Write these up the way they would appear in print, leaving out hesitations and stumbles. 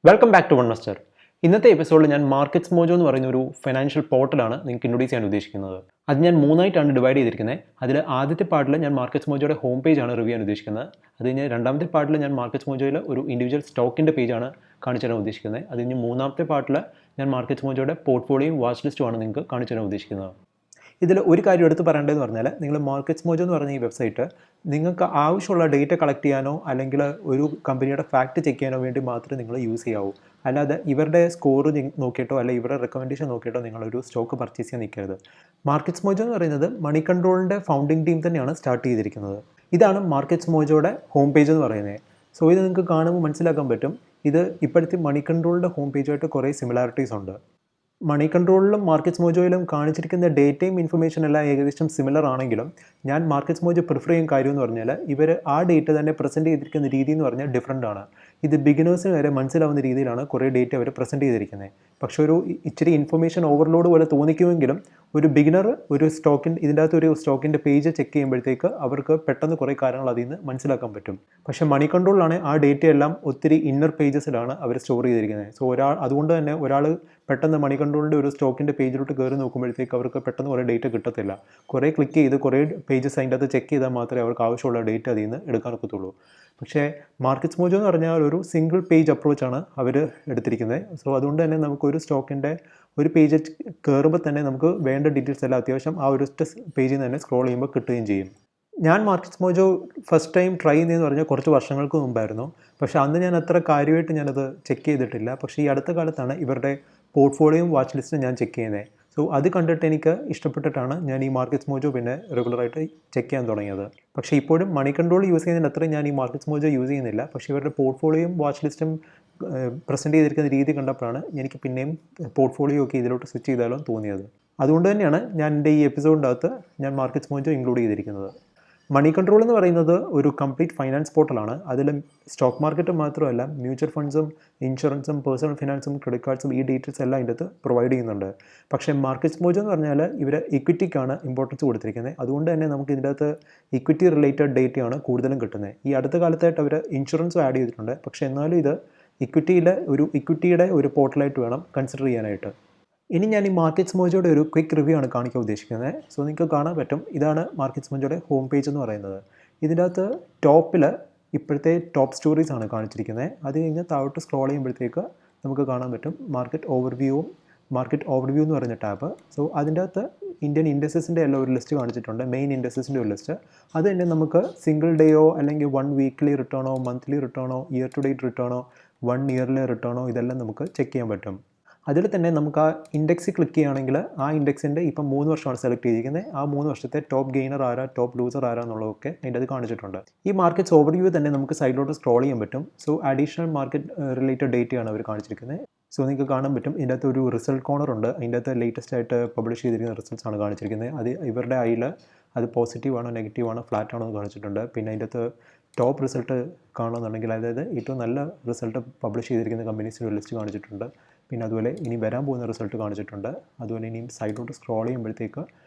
Welcome back to Onevestor. ഇന്നത്തെ എപ്പിസോഡിൽ ഞാൻ മാർക്കറ്റ്സ് മോജോ എന്ന് പറയുന്ന ഒരു ഫൈനാൻഷ്യൽ പോർട്ടലാണ് നിങ്ങൾക്ക് ഇൻട്രൊഡ്യൂസ് ചെയ്യാൻ ഉദ്ദേശിക്കുന്നത്. അത് ഞാൻ 3 ആയിട്ടാണ് ഡിവൈഡ് ചെയ്തിരിക്കുന്നത്. അതിൽ ആദ്യത്തെ പാർട്ടിൽ ഞാൻ മാർക്കറ്റ്സ് മോജോയുടെ ഹോം പേജാണ് റിവ്യൂ ചെയ്യാൻ ഉദ്ദേശിക്കുന്നത്. അത് കഴിഞ്ഞ് രണ്ടാമത്തെ പാർട്ടിൽ ഞാൻ മാർക്കറ്റ്സ് മോജോയിൽ ഒരു ഇൻഡിവിജ്വൽ സ്റ്റോക്കിൻ്റെ പേജാണ് കാണിച്ചു തരാൻ ഉദ്ദേശിക്കുന്നത്. അത് കഴിഞ്ഞ് മൂന്നാമത്തെ പാർട്ടിൽ ഞാൻ മാർക്കറ്റ്സ് മോജോയുടെ പോർട്ട്ഫോളിയോയും വാച്ച് ലിസ്റ്റുമാണ് നിങ്ങൾക്ക് കാണിച്ചു തരാൻ ഉദ്ദേശിക്കുന്നത്. ഇതിൽ ഒരു കാര്യം എടുത്ത് പറയേണ്ടതെന്ന് പറഞ്ഞാൽ, നിങ്ങൾ മാർക്കറ്റ്സ് മോജോ എന്ന് പറഞ്ഞ ഈ വെബ്സൈറ്റ് നിങ്ങൾക്ക് ആവശ്യമുള്ള ഡേറ്റ കളക്ട് ചെയ്യാനോ അല്ലെങ്കിൽ ഒരു കമ്പനിയുടെ ഫാക്റ്റ് ചെക്ക് ചെയ്യാനോ വേണ്ടി മാത്രമേ നിങ്ങൾ യൂസ് ചെയ്യാവൂ. അല്ലാതെ ഇവരുടെ സ്കോർ നോക്കിയിട്ടോ അല്ലെങ്കിൽ ഇവരുടെ റെക്കമെൻഡേഷൻ നോക്കിയിട്ടോ നിങ്ങളൊരു സ്റ്റോക്ക് പർച്ചേസ് ചെയ്യാൻ നിൽക്കരുത്. മാർക്കറ്റ്സ് മോജോ എന്ന് പറയുന്നത് മണി കൺട്രോളിൻ്റെ ഫൗണ്ടിങ് ടീം തന്നെയാണ് സ്റ്റാർട്ട് ചെയ്തിരിക്കുന്നത്. ഇതാണ് മാർക്കറ്റ്സ് മോജോയുടെ ഹോം പേജ് എന്ന് പറയുന്നത്. സോ ഇത് നിങ്ങൾക്ക് കാണുമ്പോൾ മനസ്സിലാക്കാൻ പറ്റും, ഇത് ഇപ്പോഴത്തെ മണി കൺട്രോളിൻ്റെ ഹോം പേജുമായിട്ട് കുറേ സിമിലാരിറ്റീസ് ഉണ്ട്. മണി കൺട്രോളിലും മാർക്കറ്റ്സ് മോജോയിലും കാണിച്ചിരിക്കുന്ന ഡേറ്റയും ഇൻഫർമേഷൻ എല്ലാം ഏകദേശം സിമിലർ ആണെങ്കിലും ഞാൻ മാർക്കറ്റ്സ് മോജോ പ്രിഫർ ചെയ്യുന്ന കാര്യം എന്ന് പറഞ്ഞാൽ ഇവർ ആ ഡേറ്റ തന്നെ പ്രസൻറ്റ് ചെയ്തിരിക്കുന്ന രീതി എന്ന് പറഞ്ഞാൽ ഡിഫറൻ്റ് ആണ്. ഇത് ബിഗിനേഴ്സിന് വരെ മനസ്സിലാവുന്ന രീതിയിലാണ് കുറേ ഡേറ്റ അവർ പ്രസൻറ്റ് ചെയ്തിരിക്കുന്നത്. പക്ഷേ ഒരു ഇച്ചിരി ഇൻഫർമേഷൻ ഓവർലോഡ് പോലെ തോന്നിക്കുമെങ്കിലും ഒരു ബിഗിനർ ഒരു ഇതിൻ്റെ അകത്ത് ഒരു സ്റ്റോക്കിൻ്റെ പേജ് ചെക്ക് ചെയ്യുമ്പോഴത്തേക്ക് അവർക്ക് പെട്ടെന്ന് കുറേ കാര്യങ്ങൾ അതിൽ നിന്ന് മനസ്സിലാക്കാൻ പറ്റും. പക്ഷേ മണി കൺട്രോളിലാണ് ആ ഡേറ്റ എല്ലാം ഒത്തിരി ഇന്നർ പേജസിലാണ് അവർ സ്റ്റോർ ചെയ്തിരിക്കുന്നത്. സോ അതുകൊണ്ട് തന്നെ ഒരാൾ പെട്ടെന്ന് മണി കൺട്രോളിൻ്റെ ഒരു സ്റ്റോക്കിൻ്റെ പേജിലോട്ട് കയറി നോക്കുമ്പോഴത്തേക്ക് അവർക്ക് പെട്ടെന്ന് കുറേ ഡേറ്റ കിട്ടത്തില്ല. കുറേ ക്ലിക്ക് ചെയ്ത് കുറേ പേജസ് അതിൻ്റെ അകത്ത് ചെക്ക് ചെയ്താൽ മാത്രമേ അവർക്ക് ആവശ്യമുള്ള ഡേറ്റ അതിൽ നിന്ന് എടുക്കാൻ ഒക്കത്തുള്ളൂ. പക്ഷേ മാർക്കറ്റ്സ് മോജോ എന്ന് പറഞ്ഞാൽ ഒരു സിംഗിൾ പേജ് അപ്രോച്ചാണ് അവർ എടുത്തിരിക്കുന്നത്. സോ അതുകൊണ്ട് തന്നെ നമുക്കൊരു സ്റ്റോക്കിൻ്റെ ഒരു പേജ് കയറുമ്പോൾ തന്നെ നമുക്ക് വേണ്ട ഡീറ്റെയിൽസ് എല്ലാം അത്യാവശ്യം ആ ഒരു പേജിൽ നിന്ന് തന്നെ സ്ക്രോൾ ചെയ്യുമ്പോൾ കിട്ടുകയും ചെയ്യും. ഞാൻ markets mojo first time try ചെയ്യുന്നതെന്ന് പറഞ്ഞാൽ കുറച്ച് വർഷങ്ങൾക്ക് മുമ്പായിരുന്നു. പക്ഷേ അന്ന് ഞാൻ അത്ര കാര്യമായിട്ട് ഞാനത് ചെക്ക് ചെയ്തിട്ടില്ല. പക്ഷേ ഈ അടുത്ത കാലത്താണ് ഇവരുടെ പോർട്ട്ഫോളിയോയും വാച്ച് ലിസ്റ്റും ഞാൻ ചെക്ക് ചെയ്യുന്നത്. സോ അത് കണ്ടിട്ട് എനിക്ക് ഇഷ്ടപ്പെട്ടിട്ടാണ് ഞാൻ ഈ മാർക്കറ്റ്സ് മോജോ പിന്നെ റെഗുലറായിട്ട് ചെക്ക് ചെയ്യാൻ തുടങ്ങിയത്. പക്ഷേ ഇപ്പോഴും മണി കൺട്രോൾ യൂസ് ചെയ്യുന്നതിന് അത്രയും ഞാൻ ഈ മാർക്കറ്റ്സ് മോജോ യൂസ് ചെയ്യുന്നില്ല. പക്ഷേ ഇവരുടെ പോർട്ട്ഫോളിയോയും വാച്ച് ലിസ്റ്റും പ്രസൻറ്റ് ചെയ്തിരിക്കുന്ന രീതി കണ്ടപ്പോഴാണ് എനിക്ക് പിന്നെയും പോർട്ട്ഫോളിയോ ഒക്കെ ഇതിലോട്ട് സ്വിച്ച് ചെയ്താലോ തോന്നിയത്. അതുകൊണ്ട് തന്നെയാണ് ഞാൻ എൻ്റെ ഈ എപ്പിസോഡിൻ്റെ അകത്ത് ഞാൻ മാർക്കറ്റ്സ് മോജോ ഇൻക്ലൂഡ് ചെയ്തിരിക്കുന്നത്. മണി കൺട്രോൾ എന്ന് പറയുന്നത് ഒരു കംപ്ലീറ്റ് ഫൈനാൻസ് പോർട്ടലാണ്. അതിൽ സ്റ്റോക്ക് മാർക്കറ്റ് മാത്രമല്ല, മ്യൂച്വൽ ഫണ്ട്സും ഇൻഷുറൻസും പേഴ്സണൽ ഫിനാൻസും ക്രെഡിറ്റ് കാർഡ്സും ഈ ഡീറ്റെയിൽസ് എല്ലാം ഇതിൻ്റെ അകത്ത് പ്രൊവൈഡ് ചെയ്യുന്നുണ്ട്. പക്ഷേ മാർക്കറ്റ്സ് മോജോ എന്ന് പറഞ്ഞാൽ ഇവർ ഇക്വിറ്റിക്കാണ് ഇമ്പോർട്ടൻസ് കൊടുത്തിരിക്കുന്നത്. അതുകൊണ്ട് തന്നെ നമുക്ക് ഇതിൻ്റെ അകത്ത് ഇക്വിറ്റി റിലേറ്റഡ് ഡേറ്റയാണ് കൂടുതലും കിട്ടുന്നത്. ഈ അടുത്ത കാലത്തായിട്ട് അവർ ഇൻഷുറൻസും ആഡ് ചെയ്തിട്ടുണ്ട്. പക്ഷേ എന്നാലും ഇത് ഇക്വിറ്റിയുടെ ഒരു പോർട്ടലായിട്ട് വേണം കൺസിഡർ ചെയ്യാനായിട്ട്. ഇനി ഞാൻ ഈ മാർക്കറ്റ്സ് മോജോയുടെ ഒരു ക്വിക്ക് റിവ്യൂ ആണ് കാണിക്കാൻ ഉദ്ദേശിക്കുന്നത്. സോ നിങ്ങൾക്ക് കാണാൻ പറ്റും, ഇതാണ് മാർക്കറ്റ്സ് മോജോയുടെ ഹോം പേജ് എന്ന് പറയുന്നത്. ഇതിൻ്റെ അകത്ത് ടോപ്പിൽ ഇപ്പോഴത്തെ ടോപ്പ് സ്റ്റോറീസ് ആണ് കാണിച്ചിരിക്കുന്നത്. അത് കഴിഞ്ഞ് താഴോട്ട് സ്ക്രോൾ ചെയ്യുമ്പോഴത്തേക്ക് നമുക്ക് കാണാൻ പറ്റും മാർക്കറ്റ് ഓവർവ്യൂ എന്ന് പറയുന്ന ടാബ്. സോ അതിൻ്റെ അകത്ത് ഇന്ത്യൻ ഇൻഡസസിൻ്റെ എല്ലാം ഒരു ലിസ്റ്റ് കാണിച്ചിട്ടുണ്ട്, മെയിൻ ഇൻഡസസിൻ്റെ ഒരു ലിസ്റ്റ്. അത് തന്നെ നമുക്ക് സിംഗിൾ ഡേയോ അല്ലെങ്കിൽ 1 വീക്ക്ലി റിട്ടേണോ, മന്ത്ലി റിട്ടേണോ, ഇയർ ടു ഡേറ്റ് റിട്ടേണോ, 1 ഇയർലി റിട്ടേണോ ഇതെല്ലാം നമുക്ക് ചെക്ക് ചെയ്യാൻ പറ്റും. അതിൽ തന്നെ നമുക്ക് ആ ഇൻഡെക്സ് ക്ലിക്ക് ചെയ്യുകയാണെങ്കിൽ ആ ഇൻഡെക്സിൻ്റെ ഇപ്പം 3 വർഷമാണ് സെലക്ട് ചെയ്തിരിക്കുന്നത്. ആ 3 വർഷത്തെ ടോപ്പ് ഗെയിനർ ആരാ, ടോപ്പ് ലൂസർ ആരാ എന്നുള്ളതൊക്കെ അതിൻ്റെ അത് കാണിച്ചിട്ടുണ്ട്. ഈ മാർക്കറ്റ്സ് ഓവർവ്യൂ തന്നെ നമുക്ക് സൈഡിലോട്ട് സ്ക്രോൾ ചെയ്യാൻ പറ്റും. സോ അഡീഷണൽ മാർക്കറ്റ് റിലേറ്റഡ് ഡേറ്റയാണ് അവർ കാണിച്ചിരിക്കുന്നത്. സോ നിങ്ങൾക്ക് കാണാൻ പറ്റും ഇതിൻ്റെ അകത്ത് ഒരു റിസൾട്ട് കോർണർ ഉണ്ട്. അതിൻ്റെ അകത്ത് ലേറ്റസ്റ്റ് ആയിട്ട് പബ്ലിഷ് ചെയ്തിരിക്കുന്ന റിസൾട്ട്സ് ആണ് കാണിച്ചിരിക്കുന്നത്. അത് ഇവരുടെ അതിൽ അത് പോസിറ്റീവ് ആണോ നെഗറ്റീവ് ആണോ ഫ്ലാറ്റ് ആണോ എന്ന് കാണിച്ചിട്ടുണ്ട്. പിന്നെ അതിൻ്റെ അകത്ത് ടോപ്പ് റിസൾട്ട് കാണുമെന്നുണ്ടെങ്കിൽ അതായത് ഏറ്റവും നല്ല റിസൾട്ട് പബ്ലിഷ് ചെയ്തിരിക്കുന്ന കമ്പനീസിൻ്റെ ഒരു ലിസ്റ്റ് കാണിച്ചിട്ടുണ്ട്. പിന്നെ അതുപോലെ ഇനി വരാൻ പോകുന്ന റിസൾട്ട് കാണിച്ചിട്ടുണ്ട്. അതുപോലെ ഇനിയും സൈഡിലോട്ട് സ്ക്രോൾ ചെയ്യുമ്പോഴത്തേക്ക്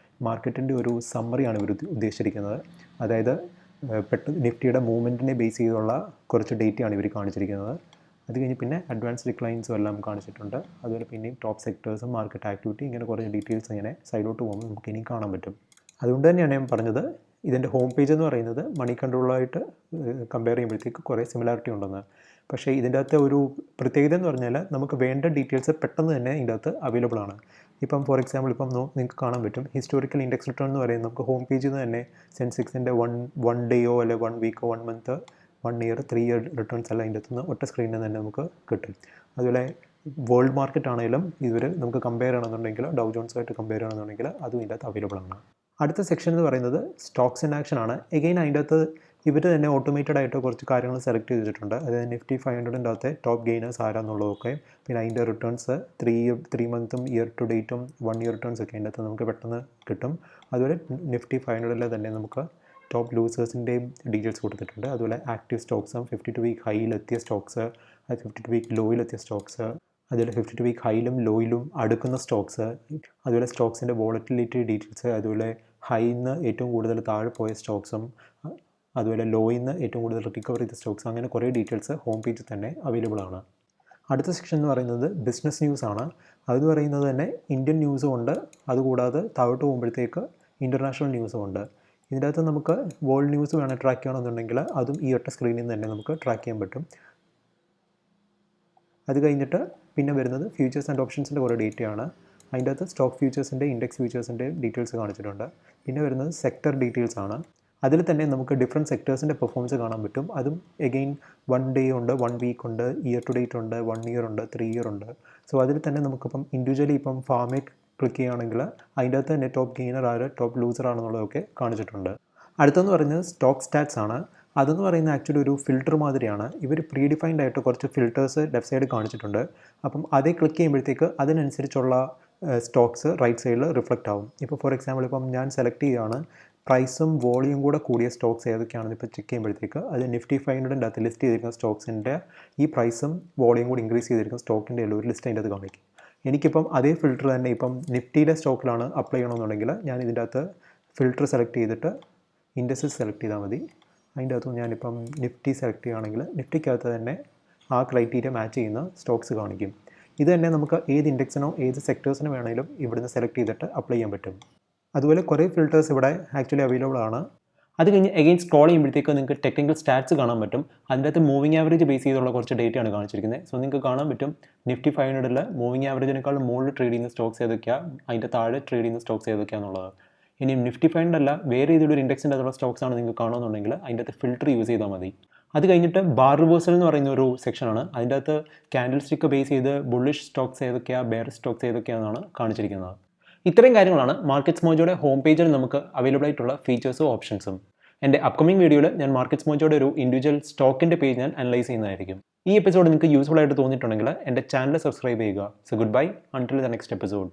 മാർക്കറ്റിൻ്റെ ഒരു സമ്മറിയാണ് ഇവർ ഉദ്ദേശിച്ചിരിക്കുന്നത്. അതായത് പെട്ടെന്ന് നിഫ്റ്റിയുടെ മൂവ്മെൻറ്റിനെ ബേസ് ചെയ്തുള്ള കുറച്ച് ഡേറ്റയാണ് ഇവർ കാണിച്ചിരിക്കുന്നത്. അത് കഴിഞ്ഞ് പിന്നെ അഡ്വാൻസ് ഡിക്ലൈൻസും എല്ലാം കാണിച്ചിട്ടുണ്ട്. അതുപോലെ പിന്നെയും ടോപ്പ് സെക്ടേഴ്സും മാർക്കറ്റ് ആക്ടിവിറ്റി ഇങ്ങനെ കുറച്ച് ഡീറ്റെയിൽസ് ഇങ്ങനെ സൈഡിലോട്ട് പോകുമ്പോൾ നമുക്ക് ഇനിയും കാണാൻ പറ്റും. അതുകൊണ്ട് തന്നെയാണ് ഞാൻ പറഞ്ഞത്, ഇതിൻ്റെ ഹോം പേജ് എന്ന് പറയുന്നത് മണി കൺട്രോളായിട്ട് കമ്പയർ ചെയ്യുമ്പോഴത്തേക്ക് കുറേ സിമിലാരിറ്റി ഉണ്ടെന്ന്. പക്ഷേ ഇതിൻ്റെ അകത്ത് ഒരു പ്രത്യേകത എന്ന് പറഞ്ഞാൽ നമുക്ക് വേണ്ട ഡീറ്റെയിൽസ് പെട്ടെന്ന് തന്നെ ഇതിൻ്റെ അകത്ത് അവൈലബിൾ ആണ്. ഇപ്പം ഫോർ എക്സാമ്പിൾ ഇപ്പം നിങ്ങൾക്ക് കാണാൻ പറ്റും ഹിസ്റ്റോറിക്കൽ ഇൻഡെക്സ് റിട്ടേൺ എന്ന് പറയുന്നത് നമുക്ക് ഹോം പേജിൽ നിന്ന് തന്നെ സെൻസെക്സിൻ്റെ വൺ ഡേയോ അല്ലെങ്കിൽ 1 വീക്കോ 1 മന്ത് 1 ഇയർ 3 ഇയർ റിട്ടേൺസ് എല്ലാം ഇതിൻ്റെ അകത്തുനിന്ന് ഒറ്റ സ്ക്രീനിൽ തന്നെ നമുക്ക് കിട്ടും. അതുപോലെ വേൾഡ് മാർക്കറ്റ് ആണെങ്കിലും ഇവർ നമുക്ക് കമ്പയർ ചെയ്യണമെന്നുണ്ടെങ്കിൽ ഡൗ ജോൺസുമായിട്ട് കമ്പയർ ചെയ്യണമെന്നുണ്ടെങ്കിൽ അതും ഇതിൻ്റെ അകത്ത് അവൈലബിൾ ആണ്. അടുത്ത സെക്ഷൻ എന്ന് പറയുന്നത് സ്റ്റോക്സ് ഇൻ ആക്ഷൻ ആണ്. എഗെയിൻ അതിൻ്റെ അകത്ത് ഇവർ തന്നെ ഓട്ടോമേറ്റഡ് ആയിട്ട് കുറച്ച് കാര്യങ്ങൾ സെലക്ട് ചെയ്തിട്ടുണ്ട്. അതായത് നിഫ്റ്റി 500ൻ്റെ അകത്തെ ടോപ്പ് ഗെയിനേഴ്സ് ആരാന്നുള്ളതൊക്കെ, പിന്നെ അതിൻ്റെ റിട്ടേൺസ് 3 മന്തും ഇയർ ടു ഡേറ്റും 1 ഇയർ റിട്ടേൺസ് ഒക്കെ അതിൻ്റെ അകത്ത് നമുക്ക് പെട്ടെന്ന് കിട്ടും. അതുപോലെ നിഫ്റ്റി 500ലെ തന്നെ നമുക്ക് ടോപ്പ് ലൂസേഴ്സിൻ്റെയും ഡീറ്റെയിൽസ് കൊടുത്തിട്ടുണ്ട്. അതുപോലെ ആക്റ്റീവ് സ്റ്റോക്സും 52 വീക്ക് ഹൈയിലെത്തിയ സ്റ്റോക്സ്, 52 വീക്ക് ലോയിലെത്തിയ സ്റ്റോക്സ്, അതുപോലെ 52 വീക്ക് ഹൈയിലും ലോയിലും അടുക്കുന്ന സ്റ്റോക്സ്, അതുപോലെ സ്റ്റോക്സിൻ്റെ വോളറ്റിലിറ്റി ഡീറ്റെയിൽസ്, അതുപോലെ ഹൈന്ന് ഏറ്റവും കൂടുതൽ താഴെ പോയ സ്റ്റോക്സും അതുപോലെ ലോയിൽ നിന്ന് ഏറ്റവും കൂടുതൽ റിക്കവർ ചെയ്ത സ്റ്റോക്സ്, അങ്ങനെ കുറേ ഡീറ്റെയിൽസ് ഹോം പേജിൽ തന്നെ അവൈലബിൾ ആണ്. അടുത്ത സെക്ഷൻ എന്ന് പറയുന്നത് ബിസിനസ് ന്യൂസ് ആണ്. അത് പറയുന്നത് തന്നെ ഇന്ത്യൻ ന്യൂസും ഉണ്ട്, അതുകൂടാതെ താഴോട്ട് പോകുമ്പോഴത്തേക്ക് ഇൻ്റർനാഷണൽ ന്യൂസും ഉണ്ട്. ഇതിൻ്റെ അകത്ത് നമുക്ക് വേൾഡ് ന്യൂസ് വേണം ട്രാക്ക് ചെയ്യണമെന്നുണ്ടെങ്കിൽ അതും ഈ ഒറ്റ സ്ക്രീനിൽ നിന്ന് തന്നെ നമുക്ക് ട്രാക്ക് ചെയ്യാൻ പറ്റും. അത് കഴിഞ്ഞിട്ട് പിന്നെ വരുന്നത് ഫ്യൂച്ചേഴ്സ് ആൻഡ് ഓപ്ഷൻസിൻ്റെ കുറേ ഡേറ്റയാണ്. അതിൻ്റെ അകത്ത് സ്റ്റോക്ക് ഫ്യൂച്ചേഴ്സിൻ്റെ, ഇൻഡെക്സ് ഫ്യൂച്ചേഴ്സിൻ്റെ ഡീറ്റെയിൽസ് കാണിച്ചിട്ടുണ്ട്. പിന്നെ വരുന്നത് സെക്ടർ ഡീറ്റെയിൽസ് ആണ്. അതിൽ തന്നെ നമുക്ക് ഡിഫറെൻറ്റ് സെക്ടേഴ്സിൻ്റെ പെർഫോമൻസ് കാണാൻ പറ്റും. അതും എഗെയിൻ 1 ഡേ ഉണ്ട്, 1 വീക്ക് ഉണ്ട്, ഇയർ ടു ഡേറ്റ് ഉണ്ട്, 1 ഇയർ ഉണ്ട്, 3 ഇയർ ഉണ്ട്. സോ അതിൽ തന്നെ നമുക്കിപ്പം ഇൻഡിവിജ്വലി ഇപ്പം ഫാർമേറ്റ് ക്ലിക്ക് ചെയ്യുകയാണെങ്കിൽ അതിൻ്റെ അകത്ത് തന്നെ ടോപ്പ് ഗെയിനർ ആര്, ടോപ്പ് ലൂസർ ആണെന്നുള്ളതൊക്കെ കാണിച്ചിട്ടുണ്ട്. അടുത്തെന്ന് പറയുന്നത് സ്റ്റോക്ക് സ്റ്റാറ്റ്സ് ആണ്. അതെന്ന് പറയുന്നത് ആക്ച്വലി ഒരു ഫിൽറ്റർ മാതിരിയാണ്. ഇവർ പ്രീ ഡിഫൈൻഡ് ആയിട്ട് കുറച്ച് ഫിൽറ്റേഴ്സ് ലെഫ്റ്റ് സൈഡ് കാണിച്ചിട്ടുണ്ട്. അപ്പം അതേ ക്ലിക്ക് ചെയ്യുമ്പോഴത്തേക്ക് അതിനനുസരിച്ചുള്ള സ്റ്റോക്സ് റൈറ്റ് സൈഡിൽ റിഫ്ലക്റ്റ് ആവും. ഇപ്പോൾ ഫോർ എക്സാമ്പിൾ ഇപ്പം ഞാൻ സെലക്ട് ചെയ്യുകയാണ്, പ്രൈസും വോളിയും കൂടെ കൂടിയ സ്റ്റോക്സ് ഏതൊക്കെയാണെന്ന് ഇപ്പോൾ ചെക്ക് ചെയ്യുമ്പോഴത്തേക്ക് അത് നിഫ്റ്റി 500 അകത്ത് ലിസ്റ്റ് ചെയ്തിരിക്കുന്ന സ്റ്റോക്സിൻ്റെ ഈ പ്രൈസും വോളിയും കൂടി ഇൻക്രീസ് ചെയ്തിരിക്കുന്ന സ്റ്റോക്കിൻ്റെ ഒരു ലിസ്റ്റ് അതിൻ്റെ അത് കാണിക്കും. എനിക്കിപ്പം അതേ ഫിൽറ്റർ തന്നെ ഇപ്പം നിഫ്റ്റിയിലെ സ്റ്റോക്കിലാണ് അപ്ലൈ ചെയ്യണമെന്നുണ്ടെങ്കിൽ ഞാൻ ഇതിൻ്റെ അകത്ത് ഫിൽറ്റർ സെലക്ട് ചെയ്തിട്ട് ഇൻഡസസ് സെലക്ട് ചെയ്താൽ മതി. അതിൻ്റെ അകത്ത് ഞാനിപ്പം നിഫ്റ്റി സെലക്ട് ചെയ്യുകയാണെങ്കിൽ നിഫ്റ്റിക്കകത്ത് തന്നെ ആ ക്രൈറ്റീരിയ മാച്ച് ചെയ്യുന്ന സ്റ്റോക്സ് കാണിക്കും. ഇത് തന്നെ നമുക്ക് ഏത് ഇൻഡെക്സിനോ ഏത് സെക്ടേഴ്സിനോ വേണമെങ്കിലും ഇവിടുന്ന് സെലക്ട് ചെയ്തിട്ട് അപ്ലൈ ചെയ്യാൻ പറ്റും. അതുപോലെ കുറേ ഫിൽറ്റേഴ്സ് ഇവിടെ ആക്ച്വലി അവൈലബിൾ ആണ്. അത് കഴിഞ്ഞ് എഗെയിൻ സ്ക്രോൾ ചെയ്യുമ്പോഴത്തേക്ക് നിങ്ങൾക്ക് ടെക്നിക്കൽ സ്റ്റാറ്റ്സ് കാണാൻ പറ്റും. അതിൻ്റെ അകത്ത് മൂവിങ് ആവറേജ് ബേസ് ചെയ്തുള്ള കുറച്ച് ഡേറ്റയാണ് കാണിച്ചിരിക്കുന്നത്. സോ നിങ്ങൾക്ക് കാണാൻ പറ്റും നിഫ്റ്റി 500 മൂവിങ് ആവറേജിനേക്കാൾ മുകളിൽ ട്രേഡ് ചെയ്യുന്ന സ്റ്റോക്സ് ഏതൊക്കെയാണ്, അതിൻ്റെ താഴെ ട്രേഡ് ചെയ്യുന്ന സ്റ്റോക്സ് ഏതൊക്കെയാണെന്നുള്ളത്. ഇനി നിഫ്റ്റി 500 അല്ല വേറെ ഏതൊരു ഇൻഡെക്സിൻ്റെ അതുള്ള സ്റ്റോക്സ് ആണ് നിങ്ങൾക്ക് കാണുമെന്നുണ്ടെങ്കിൽ അതിൻ്റെ അകത്ത് ഫിൽറ്റർ യൂസ് ചെയ്താൽ മതി. അത് കഴിഞ്ഞിട്ട് ബാർ റിവേഴ്സൽ എന്ന് പറയുന്ന ഒരു സെക്ഷനാണ്. അതിൻ്റെ അകത്ത് ക്യാൻഡിൽ സ്റ്റിക്ക് ബേസ് ചെയ്ത് ബുള്ളിഷ് സ്റ്റോക്സ് ഏതൊക്കെയാണ്, ബെയർ സ്റ്റോക്സ് ഏതൊക്കെയാണെന്നാണ് കാണിച്ചിരിക്കുന്നത്. ഇത്രയും കാര്യങ്ങളാണ് മാർക്കറ്റ്സ് മോജോയുടെ ഹോം പേജിൽ നമുക്ക് അവൈലബിൾ ആയിട്ടുള്ള ഫീച്ചേഴ്സും ഓപ്ഷൻസും. എൻ്റെ അപ്കമിംഗ് വീഡിയോയിൽ ഞാൻ മാർക്കറ്റ്സ് മോജോയുടെ ഒരു ഇൻഡിവിജ്വൽ സ്റ്റോക്കിൻ്റെ പേജ് ഞാൻ അനലൈസ് ചെയ്യുന്നതായിരിക്കും. ഈ എപ്പിസോഡ് നിങ്ങൾക്ക് യൂസ്ഫുൾ ആയിട്ട് തോന്നിയിട്ടുണ്ടെങ്കിൽ എൻ്റെ ചാനൽ സബ്സ്ക്രൈബ് ചെയ്യുക. So good bye until the next episode.